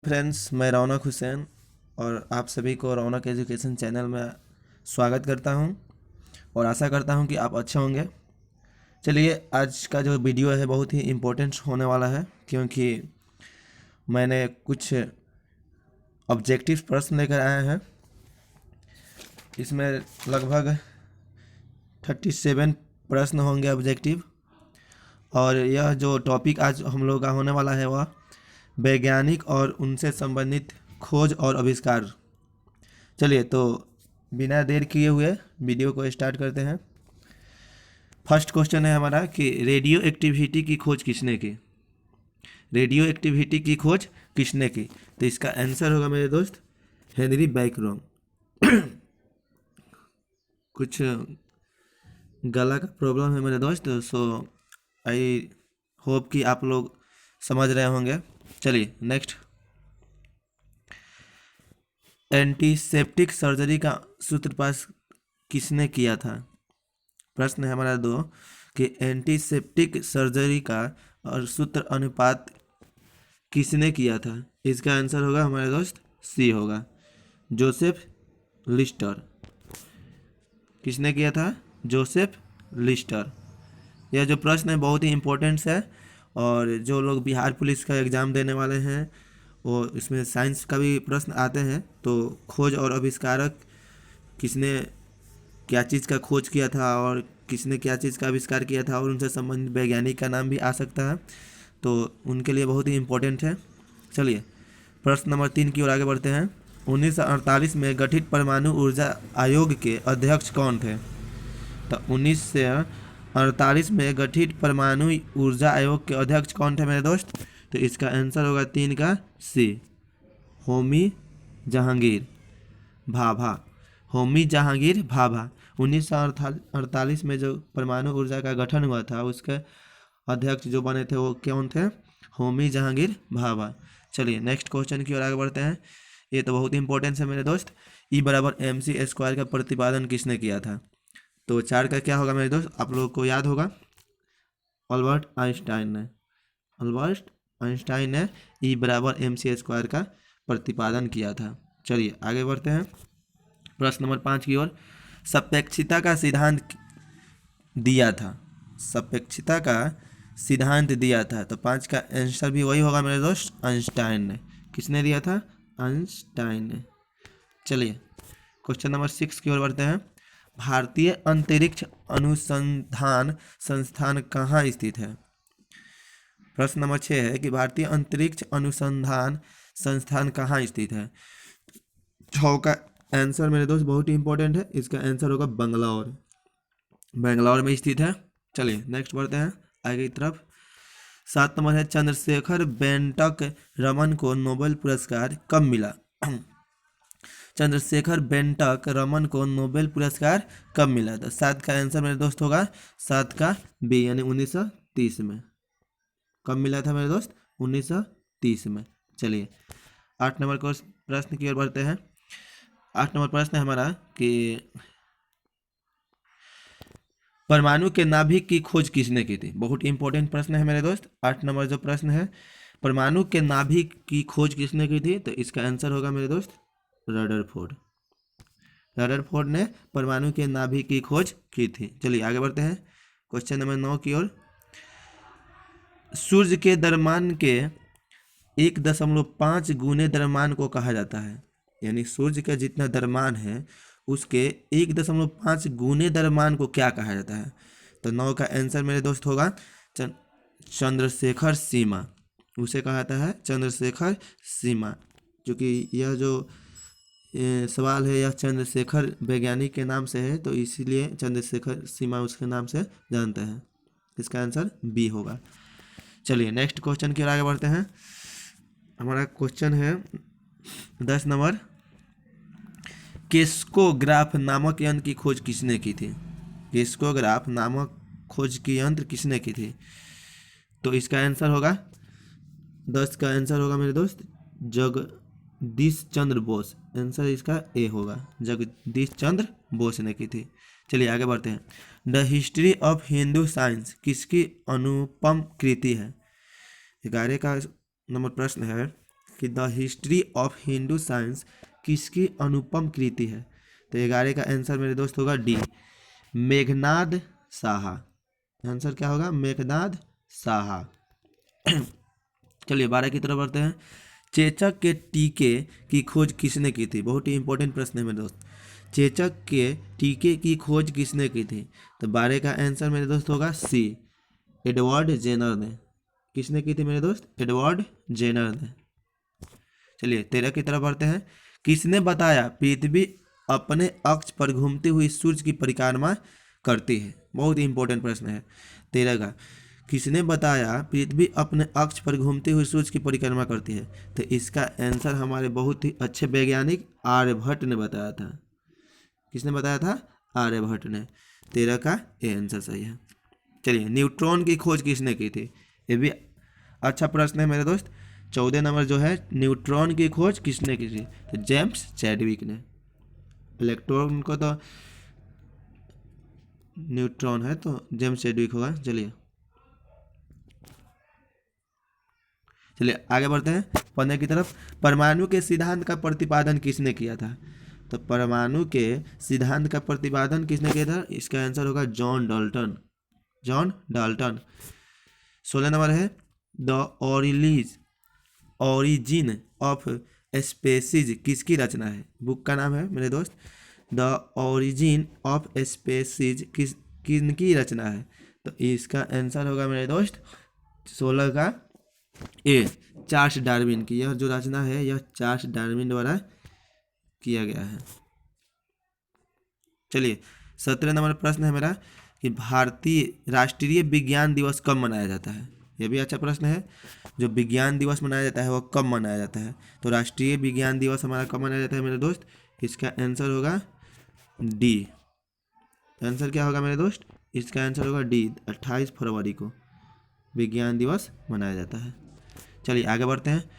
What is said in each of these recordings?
Friends, मैं रौनक हुसैन और आप सभी को रौनक एजुकेशन चैनल में स्वागत करता हूं और आशा करता हूं कि आप अच्छे होंगे। चलिए, आज का जो वीडियो है बहुत ही इम्पोर्टेंट होने वाला है, क्योंकि मैंने कुछ ऑब्जेक्टिव प्रश्न लेकर आए हैं। इसमें लगभग 37 प्रश्न होंगे ऑब्जेक्टिव, और यह जो टॉपिक आज हम लोग का होने वाला है वह वैज्ञानिक और उनसे संबंधित खोज और आविष्कार। चलिए, तो बिना देर किए हुए वीडियो को स्टार्ट करते हैं। फर्स्ट क्वेश्चन है हमारा कि रेडियो एक्टिविटी की खोज किसने की। रेडियो एक्टिविटी की खोज किसने की? तो इसका आंसर होगा मेरे दोस्त हेनरी बैकरॉम। कुछ गला का प्रॉब्लम है मेरे दोस्त, सो आई होप कि आप लोग समझ रहे होंगे। चलिए नेक्स्ट। एंटीसेप्टिक सर्जरी का सूत्रपात किसने किया था? प्रश्न है हमारा दो कि एंटीसेप्टिक सर्जरी का और सूत्र अनुपात किसने किया था? इसका आंसर होगा हमारे दोस्त सी होगा, जोसेफ लिस्टर। किसने किया था? Joseph Lister. यह जो प्रश्न है बहुत ही इम्पोर्टेंट है, और जो लोग बिहार पुलिस का एग्ज़ाम देने वाले हैं वो इसमें साइंस का भी प्रश्न आते हैं। तो खोज और आविष्कारक किसने क्या चीज़ का खोज किया था और किसने क्या चीज़ का आविष्कार किया था और उनसे संबंधित वैज्ञानिक का नाम भी आ सकता है, तो उनके लिए बहुत ही इम्पोर्टेंट है। चलिए प्रश्न नंबर 3 की ओर आगे बढ़ते हैं। 1948 में गठित परमाणु ऊर्जा आयोग के अध्यक्ष कौन थे? तो 1948 में गठित परमाणु ऊर्जा आयोग के अध्यक्ष कौन थे मेरे दोस्त? तो इसका आंसर होगा 3 का सी, होमी जहांगीर भाभा। होमी जहांगीर भाभा 1948 में जो परमाणु ऊर्जा का गठन हुआ था उसके अध्यक्ष जो बने थे वो कौन थे? होमी जहांगीर भाभा। चलिए नेक्स्ट क्वेश्चन की ओर आगे बढ़ते हैं। ये तो बहुत इंपॉर्टेंट है मेरे दोस्त। E बराबर mc² का प्रतिपादन किसने किया था? तो 4 का क्या होगा मेरे दोस्त? आप लोगों को याद होगा, अल्बर्ट आइंस्टाइन ने। अल्बर्ट आइंस्टाइन ने E बराबर mc² का प्रतिपादन किया था। चलिए आगे बढ़ते हैं प्रश्न नंबर 5 की ओर। सापेक्षिकता का सिद्धांत दिया था। सापेक्षिकता का सिद्धांत दिया था, तो 5 का आंसर भी वही होगा मेरे दोस्त, आइंस्टाइन ने। किसने दिया था? आइंस्टाइन ने। चलिए क्वेश्चन नंबर 6 की ओर बढ़ते हैं। भारतीय अंतरिक्ष अनुसंधान संस्थान कहाँ स्थित है? प्रश्न नंबर 6 है कि भारतीय अंतरिक्ष अनुसंधान संस्थान कहाँ स्थित है। 6 का आंसर मेरे दोस्त बहुत ही इंपॉर्टेंट है, इसका आंसर होगा बंगलौर। बेंगलौर में स्थित है। चलिए नेक्स्ट बढ़ते हैं आगे की तरफ। 7 नंबर है, चंद्रशेखर वेंकट रमन को नोबेल पुरस्कार कब मिला? चंद्रशेखर वेंकट रमन को नोबेल पुरस्कार कब मिला? तो 7 का आंसर मेरे दोस्त होगा 7 का बी, यानी 1930 में। कब मिला था मेरे दोस्त? 1930 में। चलिए 8 नंबर को प्रश्न की ओर बढ़ते हैं। 8 नंबर प्रश्न है हमारा कि परमाणु के नाभिक की खोज किसने की थी? बहुत इंपॉर्टेंट प्रश्न है मेरे दोस्त। 8 नंबर जो प्रश्न है, परमाणु के नाभिक की खोज किसने की थी? तो इसका आंसर होगा मेरे दोस्त रदरफोर्ड। रदरफोर्ड ने परमाणु के नाभिक की खोज की थी। चलिए आगे बढ़ते हैं क्वेश्चन नंबर 9 की ओर। सूर्य के द्रव्यमान के 1.5 गुने द्रव्यमान को कहा जाता है, यानी सूर्य का जितना द्रव्यमान है उसके 1.5 गुने द्रव्यमान को क्या कहा जाता है? तो 9 का आंसर मेरे दोस्त होगा चंद्रशेखर सीमा। उसे कहा जाता है चंद्रशेखर सीमा, क्योंकि यह जो सवाल है यह चंद्रशेखर वैज्ञानिक के नाम से है, तो इसीलिए चंद्रशेखर सीमा उसके नाम से जानते हैं। इसका आंसर बी होगा। चलिए नेक्स्ट क्वेश्चन की ओर आगे बढ़ते हैं। हमारा क्वेश्चन है 10 नंबर, केस्कोग्राफ नामक यंत्र की खोज किसने की थी? केस्कोग्राफ नामक खोज की यंत्र किसने की थी? तो इसका आंसर होगा 10 का आंसर होगा मेरे दोस्त जगदीश चंद्र बोस। आंसर इसका ए होगा, जगदीश चंद्र बोस ने की थी। चलिए आगे बढ़ते हैं। The history of Hindu science किसकी अनुपम कृति है? 11 का नंबर प्रश्न है कि the history of Hindu science किसकी अनुपम कृति है? तो 11 का आंसर मेरे दोस्त होगा डी, मेघनाद साहा। आंसर क्या होगा? मेघनाद साहा। चलिए 12 की तरफ बढ़ते हैं। चेचक के टीके की खोज किसने की थी? बहुत ही इंपॉर्टेंट प्रश्न है मेरे दोस्त। चेचक के टीके की खोज किसने की थी? तो 12 का आंसर मेरे दोस्त होगा सी, एडवर्ड जेनर ने। किसने की थी मेरे दोस्त? एडवर्ड जेनर ने। चलिए 13 की तरफ बढ़ते हैं। किसने बताया पृथ्वी अपने अक्ष पर घूमती हुई सूर्य की परिक्रमा करती है? बहुत ही इंपॉर्टेंट प्रश्न है 13 का। किसने बताया पृथ्वी अपने अक्ष पर घूमती हुई सूर्य की परिक्रमा करती है? तो इसका आंसर हमारे बहुत ही अच्छे वैज्ञानिक आर्यभट्ट ने बताया था। किसने बताया था? आर्यभट्ट ने। 13 का ये आंसर सही है। चलिए न्यूट्रॉन की खोज किसने की थी? ये भी अच्छा प्रश्न है मेरे दोस्त। 14 नंबर जो है, न्यूट्रॉन की खोज किसने की थी? तो जेम्स चैडविक ने। इलेक्ट्रॉन को तो न्यूट्रॉन है तो जेम्स चैडविक होगा। चलिए आगे बढ़ते हैं 15 की तरफ। परमाणु के सिद्धांत का प्रतिपादन किसने किया था? तो परमाणु के सिद्धांत का प्रतिपादन किसने किया था? इसका आंसर होगा John Dalton. John Dalton. 16 number है, द ओरिजिन ऑफ स्पेसीज किसकी रचना है? बुक का नाम है मेरे दोस्त। द ओरिजिन ऑफ स्पेसीज किनकी रचना है? तो इसका आंसर होगा मेरे दोस्त 16 का ए, चार्ल्स डार्विन की। यह जो रचना है यह चार्ल्स डार्विन द्वारा किया गया है। चलिए 17 नंबर प्रश्न है मेरा कि भारतीय राष्ट्रीय विज्ञान दिवस कब मनाया जाता है? यह भी अच्छा प्रश्न है। जो विज्ञान दिवस मनाया जाता है वह कब मनाया जाता है? तो राष्ट्रीय विज्ञान दिवस हमारा कब मनाया जाता है मेरे दोस्त? इसका आंसर होगा डी। आंसर क्या होगा मेरे दोस्त? इसका आंसर होगा डी, 28 फरवरी को विज्ञान दिवस मनाया जाता है। चलिए आगे बढ़ते हैं।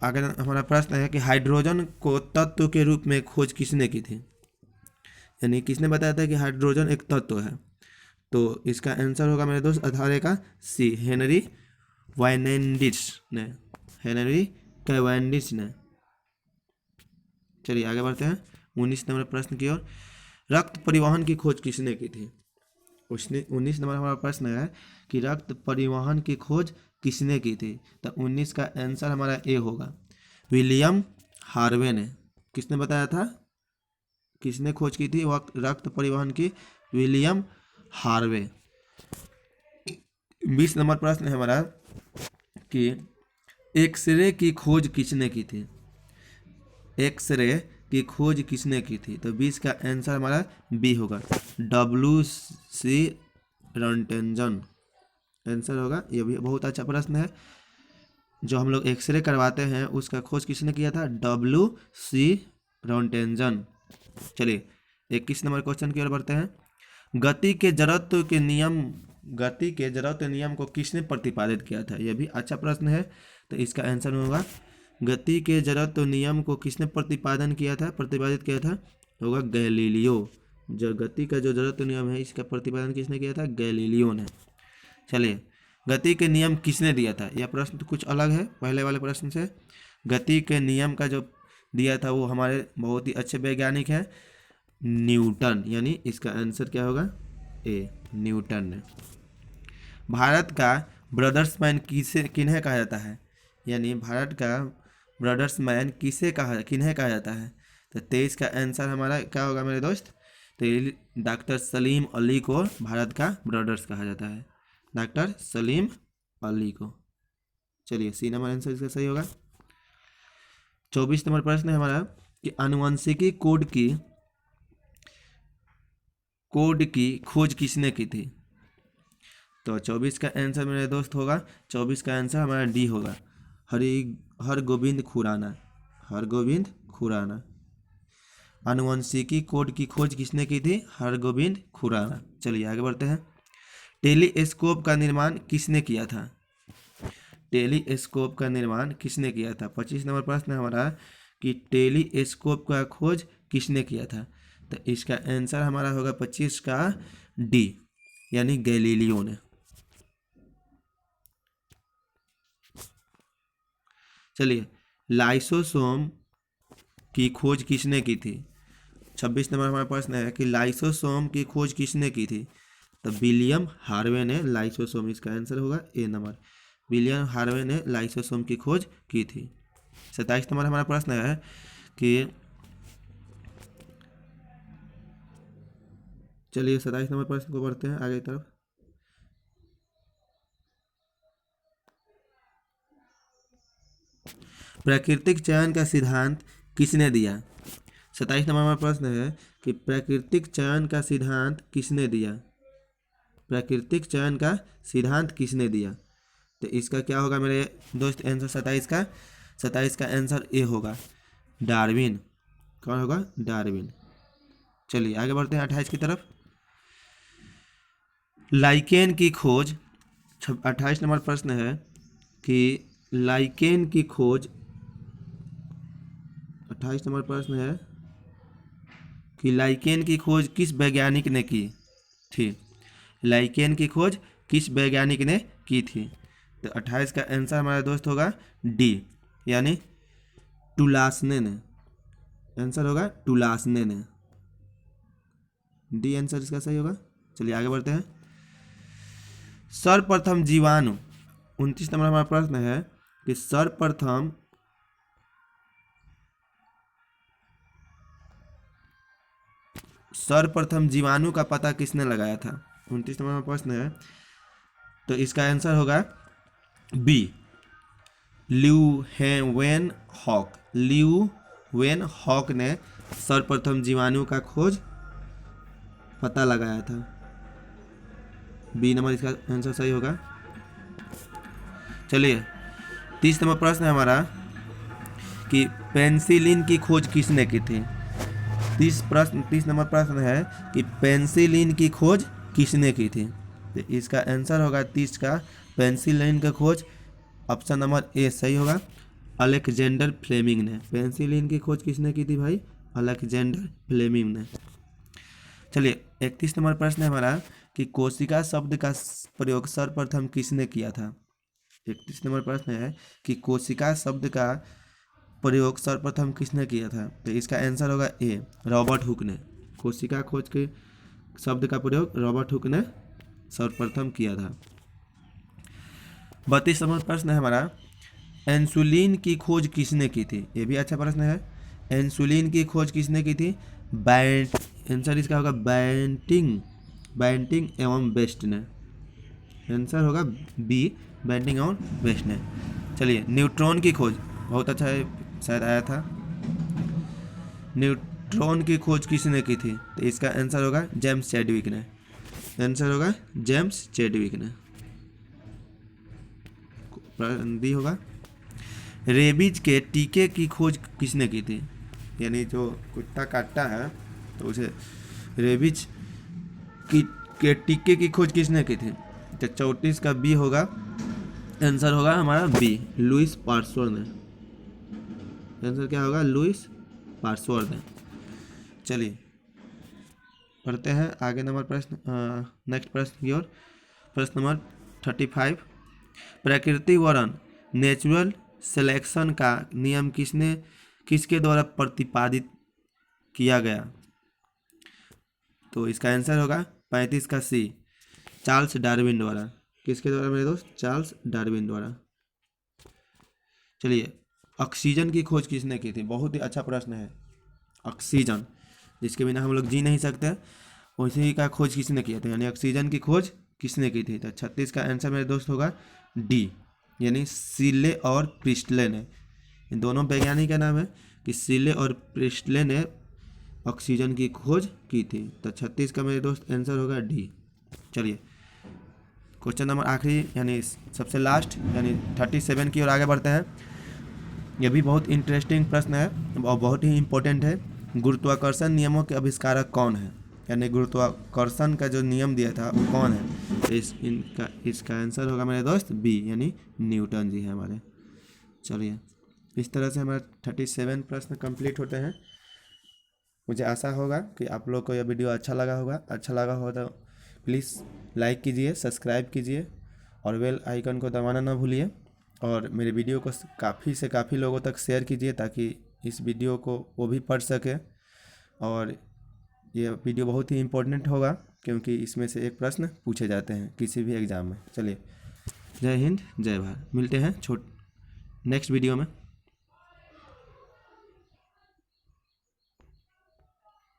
आगे हमारा प्रश्न है कि हाइड्रोजन को तत्व के रूप में खोज किसने की थी? यानी किसने बताया था कि हाइड्रोजन एक तत्व है? तो इसका आंसर होगा मेरे दोस्त 18 का सी, हेनरी वाइनेंडिस ने। हेनरी कैवेंडिश ने। चलिए आगे बढ़ते हैं 19 नंबर प्रश्न की ओर। रक्त परिवहन की खोज किसने की थी? उसने 19 नंबर हमारा प्रश्न है कि रक्त परिवहन की खोज किसने की थी? तो 19 का आंसर हमारा ए होगा, विलियम हार्वे ने। किसने बताया था? किसने खोज की थी वक्त रक्त परिवहन की? William Harvey. 20 नंबर प्रश्न है हमारा कि एक्सरे की खोज किसने की थी? एक्सरे की खोज किसने की थी? तो 20 का आंसर हमारा बी होगा, WC रॉन्टेंजन। आंसर होगा। ये भी बहुत अच्छा प्रश्न है। जो हम लोग एक्सरे करवाते हैं उसका खोज किसने किया था? WC रॉन्टेंजन। चलिए 21 नंबर क्वेश्चन की ओर बढ़ते हैं। गति के जड़त्व नियम को किसने प्रतिपादित किया था? यह भी अच्छा प्रश्न है। तो इसका आंसर होगा, गति के जड़त्व नियम को किसने प्रतिपादित किया था? होगा गैलीलियो। जो गति का जो जड़त्व नियम है इसका प्रतिपादन किसने किया था? गैलीलियो ने। चलिए गति के नियम किसने दिया था? यह प्रश्न तो कुछ अलग है पहले वाले प्रश्न से। गति के नियम का जो दिया था वो हमारे बहुत ही अच्छे वैज्ञानिक हैं, न्यूटन। यानी इसका आंसर क्या होगा? ए, न्यूटन ने। भारत का ब्रदर्स मैन किन्हें कहा जाता है? यानी भारत का ब्रदर्स मैन किन्हें कहा जाता है? तो 23 का आंसर हमारा क्या होगा मेरे दोस्त? तो डॉक्टर सलीम अली को भारत का ब्रदर्स कहा जाता है, डॉक्टर सलीम अली को। चलिए सी नंबर आंसर इसका सही होगा। 24 नंबर प्रश्न है हमारा कि आनुवंशिकी कोड की खोज किसने की थी? तो 24 का आंसर मेरे दोस्त होगा, 24 का आंसर हमारा डी होगा, हरगोविंद खुराना। आनुवंशिकी कोड की खोज किसने की थी? हरगोविंद खुराना। चलिए आगे बढ़ते हैं। टेलीस्कोप का निर्माण किसने किया था? टेलीस्कोप का निर्माण किसने किया था? 25 नंबर प्रश्न है हमारा कि टेलीस्कोप का खोज किसने किया था? तो इसका आंसर हमारा होगा 25 का डी, यानी गैलीलियो ने। चलिए, लाइसोसोम की खोज किसने की थी? 26 नंबर हमारा प्रश्न है कि लाइसोसोम की खोज किसने की थी? तो विलियम हार्वे ने लाइसोसोम, इसका आंसर होगा ए नंबर। विलियम हार्वे ने लाइसोसोम की खोज की थी। 27 नंबर हमारा प्रश्न है कि चलिए 27 नंबर प्रश्न को पढ़ते हैं आगे की तरफ। प्राकृतिक चयन का सिद्धांत किसने दिया? 27 नंबर हमारा प्रश्न है कि प्राकृतिक चयन का सिद्धांत किसने दिया? प्राकृतिक चयन का सिद्धांत किसने दिया? तो इसका क्या होगा मेरे दोस्त आंसर 27 का आंसर ए होगा, डार्विन। कौन होगा? डार्विन। चलिए आगे बढ़ते हैं 28 की तरफ। लाइकेन की खोज, 28 नंबर प्रश्न है कि लाइकेन की खोज, 28 नंबर प्रश्न है कि लाइकेन की खोज किस वैज्ञानिक ने की थी? लाइकेन की खोज किस वैज्ञानिक ने की थी? तो 28 का आंसर हमारा दोस्त होगा डी, यानी टुलासने ने। आंसर होगा टुलासने ने, डी आंसर इसका सही होगा। चलिए आगे बढ़ते हैं। सर्वप्रथम जीवाणु, 29 नंबर हमारा प्रश्न है कि सर्वप्रथम जीवाणु का पता किसने लगाया था? 29 नंबर प्रश्न है, तो इसका आंसर होगा B, Leeuwenhoek. Leeuwenhoek ने सर्वप्रथम जीवाणु का खोज पता लगाया था। बी नंबर इसका आंसर सही होगा। चलिए 30 नंबर प्रश्न है हमारा कि पेनिसिलिन की खोज किसने की थी? 30 नंबर प्रश्न है कि पेनिसिलिन की खोज किसने की थी? तो इसका आंसर होगा 30 का पेनिसिलिन की खोज ऑप्शन नंबर ए सही होगा, अलेक्जेंडर फ्लेमिंग ने। पेनिसिलिन की खोज किसने की थी भाई? अलेक्जेंडर फ्लेमिंग ने। चलिए 31 नंबर प्रश्न है हमारा कि कोशिका शब्द का प्रयोग सर्वप्रथम किसने किया था? 31 नंबर प्रश्न है कि कोशिका शब्द का प्रयोग सर्वप्रथम किसने किया था? तो इसका आंसर होगा ए, रॉबर्ट हुक ने। कोशिका खोज के शब्द का प्रयोग रॉबर्ट हुक ने सर्वप्रथम किया था। 32 नंबर प्रश्न है हमारा, इंसुलिन की खोज किसने की थी? ये भी अच्छा प्रश्न है। इंसुलिन की खोज किसने की थी? आंसर इसका होगा बैंटिंग एवं बेस्ट ने। आंसर होगा बी, बैंटिंग एवं बेस्ट ने। चलिए न्यूट्रॉन की खोज, बहुत अच्छा है, शायद आया था। न्यूट्रॉन की खोज किसने की थी? तो इसका आंसर होगा जेम्स चैडविक ने। आंसर होगा जेम्स चैडविक ने, डी होगा। रेबीज के टीके की खोज किसने की थी? यानी जो कुत्ता काटता है तो उसे रेबीज के टीके की खोज किसने की थी? तो 34 का बी होगा, आंसर होगा हमारा बी, लुइस पास्चर ने। आंसर क्या होगा? लुइस पास्चर ने। चलिए पढ़ते हैं आगे नंबर प्रश्न, नेक्स्ट प्रश्न की ओर। प्रश्न नंबर 35, प्रकृति वरण नेचुरल सिलेक्शन का नियम किसके द्वारा प्रतिपादित किया गया? तो इसका आंसर होगा 35 का सी, चार्ल्स डार्विन द्वारा। किसके द्वारा मेरे दोस्त? चार्ल्स डार्विन द्वारा। चलिए ऑक्सीजन की खोज किसने की थी? बहुत ही अच्छा प्रश्न है। ऑक्सीजन जिसके बिना हम लोग जी नहीं सकते, उसी का खोज किसने किया था? यानी ऑक्सीजन की खोज किसने की थी? तो 36 का आंसर मेरे दोस्त होगा डी, यानी सीले और प्रिस्टले ने। इन दोनों वैज्ञानिक का नाम है कि सीले और प्रिस्टले ने ऑक्सीजन की खोज की थी। तो 36 का मेरे दोस्त आंसर होगा डी। चलिए क्वेश्चन नंबर आखिरी यानी सबसे लास्ट यानी 37 की ओर आगे बढ़ते हैं। यह भी बहुत इंटरेस्टिंग प्रश्न है और बहुत ही इम्पोर्टेंट है। गुरुत्वाकर्षण नियमों के आविष्कारक कौन है? यानी गुरुत्वाकर्षण का जो नियम दिया था वो कौन है? तो इसका आंसर होगा मेरे दोस्त बी, यानी न्यूटन जी है हमारे। चलिए इस तरह से हमारे 37 प्रश्न कंप्लीट होते हैं। मुझे आशा होगा कि आप लोग को यह वीडियो अच्छा लगा होगा। अच्छा लगा हो तो प्लीज़ लाइक कीजिए, सब्सक्राइब कीजिए और बेल आइकन को दबाना ना भूलिए। और मेरे वीडियो को काफ़ी से काफ़ी लोगों तक शेयर कीजिए ताकि इस वीडियो को वो भी पढ़ सके। और ये वीडियो बहुत ही इम्पोर्टेंट होगा क्योंकि इसमें से एक प्रश्न पूछे जाते हैं किसी भी एग्ज़ाम में। चलिए, जय हिंद, जय भारत। मिलते हैं नेक्स्ट वीडियो में।